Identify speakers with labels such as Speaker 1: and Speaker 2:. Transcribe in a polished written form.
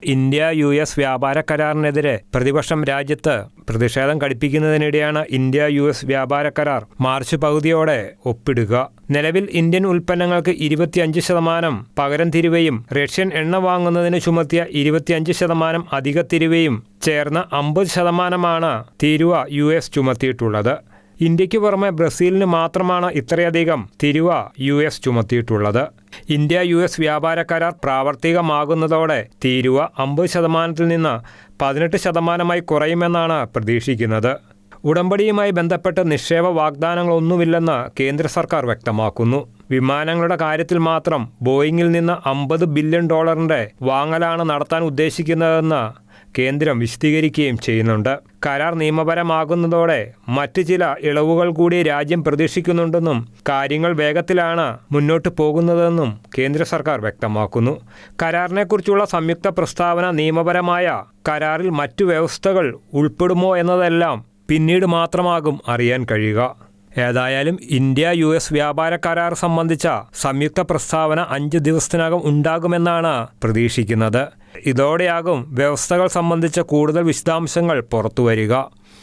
Speaker 1: India US വ്യാപാര കരാറിനെതിരെ പ്രതിപക്ഷം രാജ്യത്ത് പ്രതിഷേധം ഘടിപ്പിക്കുന്നതിനിടെയാണ് ഇന്ത്യ US വ്യാപാര കരാർ മാർച്ച് പകുതിയോടെ ഒപ്പിടുക. നിലവിൽ ഇന്ത്യൻ ഉൽപ്പന്നങ്ങൾക്ക് 25% പകരം തീരുവയും റഷ്യൻ എണ്ണ വാങ്ങുന്നതിന് ചുമത്തിയ 25% അധിക തീരുവയും ചേർന്ന് 50%മാണ് തീരുവ US ചുമത്തിയിട്ടുള്ളത്. ഇന്ത്യയ്ക്ക് പുറമെ ബ്രസീലിന് മാത്രമാണ് ഇത്രയധികം തീരുവ US ചുമത്തിയിട്ടുള്ളത്. ഇന്ത്യ US വ്യാപാര കരാർ പ്രാവർത്തികമാകുന്നതോടെ തീരുവ 50%-ൽ നിന്ന് 18%-ആയി കുറയുമെന്നാണ് പ്രതീക്ഷിക്കുന്നത്. ഉടമ്പടിയുമായി ബന്ധപ്പെട്ട് നിക്ഷേപ വാഗ്ദാനങ്ങളൊന്നുമില്ലെന്ന് കേന്ദ്ര സർക്കാർ വ്യക്തമാക്കുന്നു. വിമാനങ്ങളുടെ കാര്യത്തിൽ മാത്രം ബോയിങ്ങിൽ നിന്ന് $50 ബില്യൺ വാങ്ങലാണ് നടത്താൻ ഉദ്ദേശിക്കുന്നതെന്ന് കേന്ദ്രം വിശദീകരിക്കുകയും ചെയ്യുന്നുണ്ട്. കരാർ നിയമപരമാകുന്നതോടെ മറ്റ് ചില ഇളവുകൾ കൂടി രാജ്യം പ്രതീക്ഷിക്കുന്നുണ്ടെന്നും കാര്യങ്ങൾ വേഗത്തിലാണ് മുന്നോട്ട് പോകുന്നതെന്നും കേന്ദ്ര സർക്കാർ വ്യക്തമാക്കുന്നു. കരാറിനെക്കുറിച്ചുള്ള സംയുക്ത പ്രസ്താവന നിയമപരമായ കരാറിൽ മറ്റു വ്യവസ്ഥകൾ ഉൾപ്പെടുമോ എന്നതെല്ലാം പിന്നീട് മാത്രമാകും അറിയാൻ കഴിയുക. ഏതായാലും ഇന്ത്യ US വ്യാപാര കരാർ സംബന്ധിച്ച സംയുക്ത പ്രസ്താവന 5 ദിവസത്തിനകം ഉണ്ടാകുമെന്നാണ് പ്രതീക്ഷിക്കുന്നത്. ഇതോടെയാകും വ്യവസ്ഥകൾ സംബന്ധിച്ച കൂടുതൽ വിശദാംശങ്ങൾ പുറത്തുവരിക.